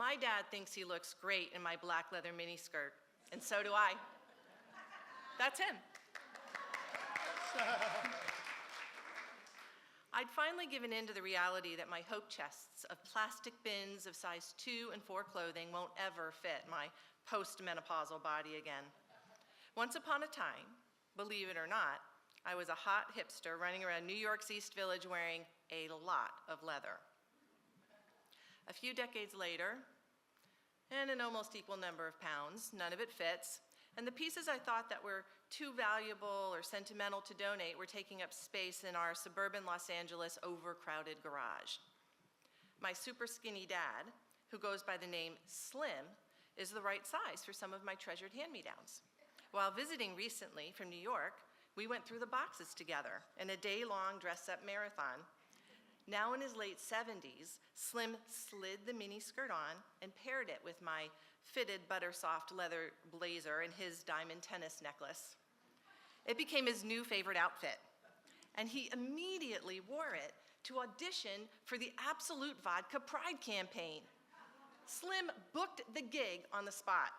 My dad thinks he looks great in my black leather miniskirt, and so do I. That's him. I'd finally given in to the reality that my hope chests of plastic bins of size 2 and 4 clothing won't ever fit my post-menopausal body again. Once upon a time, believe it or not, I was a hot hipster running around New York's East Village wearing a lot of leather. A few decades later, and an almost equal number of pounds, none of it fits, and the pieces I thought that were too valuable or sentimental to donate were taking up space in our suburban Los Angeles overcrowded garage. My super skinny dad, who goes by the name Slim, is the right size for some of my treasured hand-me-downs. While visiting recently from New York, we went through the boxes together in a day-long dress-up marathon. Now in his late 70s, Slim slid the mini skirt on and paired it with my fitted butter-soft leather blazer and his diamond tennis necklace. It became his new favorite outfit, and he immediately wore it to audition for the Absolute Vodka Pride campaign. Slim booked the gig on the spot,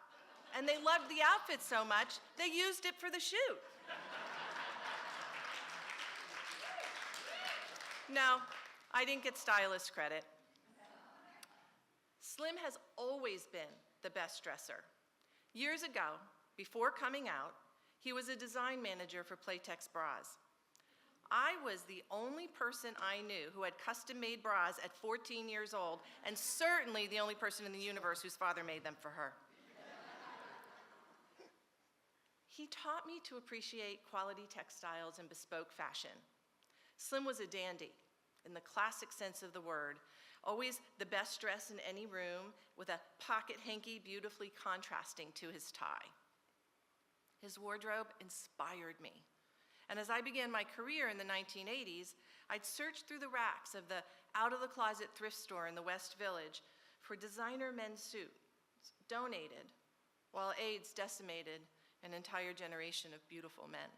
and they loved the outfit so much, they used it for the shoot. Now, I didn't get stylist credit. Slim has always been the best dresser. Years ago, before coming out, he was a design manager for Playtex bras. I was the only person I knew who had custom-made bras at 14 years old, and certainly the only person in the universe whose father made them for her. He taught me to appreciate quality textiles and bespoke fashion. Slim was a dandy, in the classic sense of the word, always the best dress in any room, with a pocket hanky beautifully contrasting to his tie. His wardrobe inspired me. And as I began my career in the 1980s, I'd search through the racks of the out-of-the-closet thrift store in the West Village for designer men's suits donated, while AIDS decimated an entire generation of beautiful men.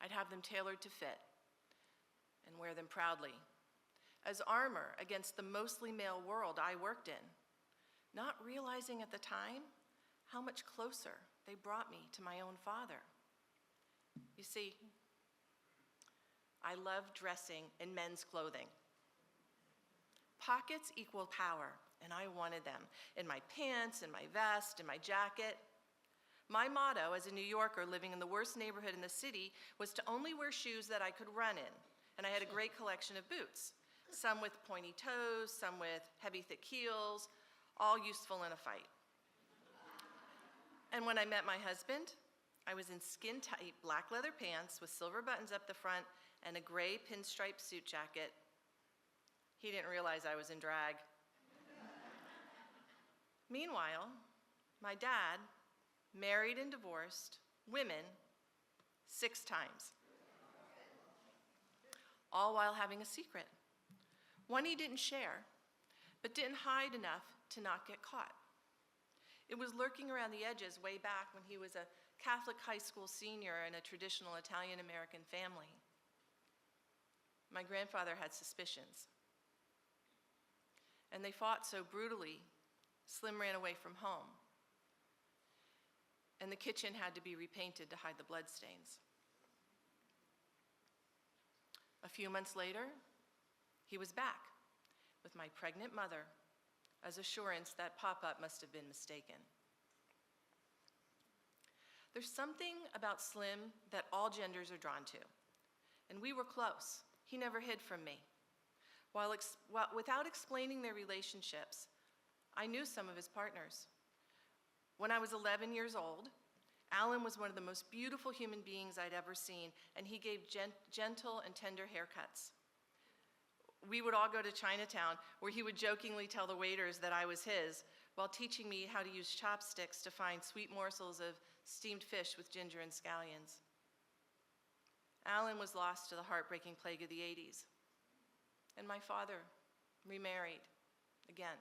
I'd have them tailored to fit and wear them proudly, as armor against the mostly male world I worked in, not realizing at the time how much closer they brought me to my own father. You see, I love dressing in men's clothing. Pockets equal power, and I wanted them in my pants, in my vest, in my jacket. My motto as a New Yorker living in the worst neighborhood in the city was to only wear shoes that I could run in, and I had a great collection of boots, some with pointy toes, some with heavy, thick heels, all useful in a fight. And when I met my husband, I was in skin-tight black leather pants with silver buttons up the front and a gray pinstripe suit jacket. He didn't realize I was in drag. Meanwhile, my dad married and divorced women 6 times, all while having a secret. One he didn't share, but didn't hide enough to not get caught. It was lurking around the edges way back when he was a Catholic high school senior in a traditional Italian-American family. My grandfather had suspicions, and they fought so brutally, Slim ran away from home, and the kitchen had to be repainted to hide the bloodstains. A few months later, he was back with my pregnant mother as assurance that pop-up must have been mistaken. There's something about Slim that all genders are drawn to, and we were close. He never hid from me. Without explaining their relationships, I knew some of his partners. When I was 11 years old, Alan was one of the most beautiful human beings I'd ever seen, and he gave gentle and tender haircuts. We would all go to Chinatown, where he would jokingly tell the waiters that I was his, while teaching me how to use chopsticks to find sweet morsels of steamed fish with ginger and scallions. Alan was lost to the heartbreaking plague of the 80s, and my father remarried again.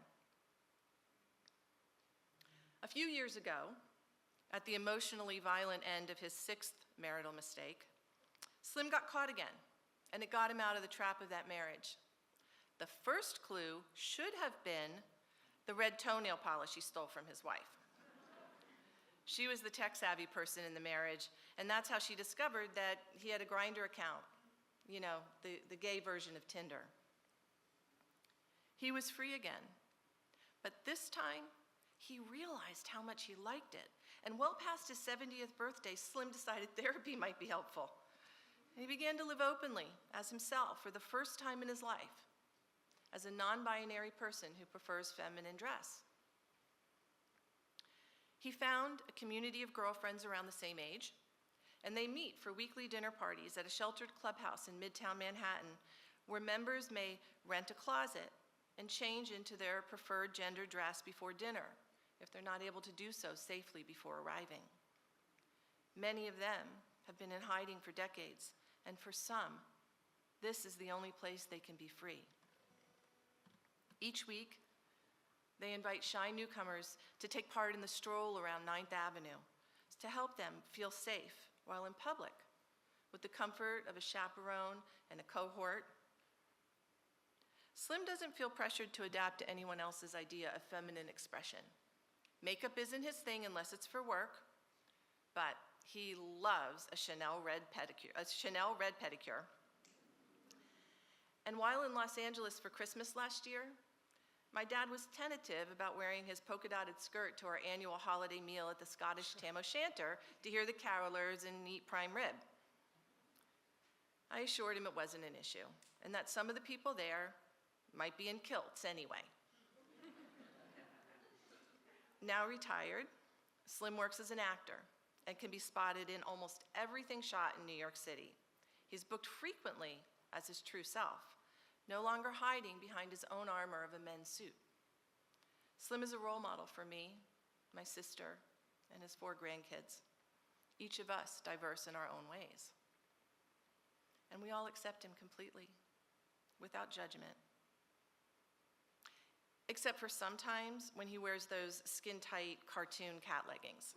A few years ago, at the emotionally violent end of his 6th marital mistake, Slim got caught again, and it got him out of the trap of that marriage. The first clue should have been the red toenail polish he stole from his wife. She was the tech-savvy person in the marriage, and that's how she discovered that he had a Grindr account, you know, the gay version of Tinder. He was free again, but this time he realized how much he liked it. And well past his 70th birthday, Slim decided therapy might be helpful. And he began to live openly as himself for the first time in his life, as a non-binary person who prefers feminine dress. He found a community of girlfriends around the same age, and they meet for weekly dinner parties at a sheltered clubhouse in Midtown Manhattan, where members may rent a closet and change into their preferred gender dress before dinner, if they're not able to do so safely before arriving. Many of them have been in hiding for decades, and for some, this is the only place they can be free. Each week, they invite shy newcomers to take part in the stroll around 9th Avenue to help them feel safe while in public, with the comfort of a chaperone and a cohort. Slim doesn't feel pressured to adapt to anyone else's idea of feminine expression. Makeup isn't his thing unless it's for work, but he loves a Chanel red pedicure. And while in Los Angeles for Christmas last year, my dad was tentative about wearing his polka-dotted skirt to our annual holiday meal at the Scottish Tam O'Shanter to hear the carolers and eat prime rib. I assured him it wasn't an issue, and that some of the people there might be in kilts anyway. Now retired, Slim works as an actor and can be spotted in almost everything shot in New York City. He's booked frequently as his true self, no longer hiding behind his own armor of a men's suit. Slim is a role model for me, my sister, and his 4 grandkids, each of us diverse in our own ways. And we all accept him completely, without judgment. Except for sometimes when he wears those skin-tight cartoon cat leggings.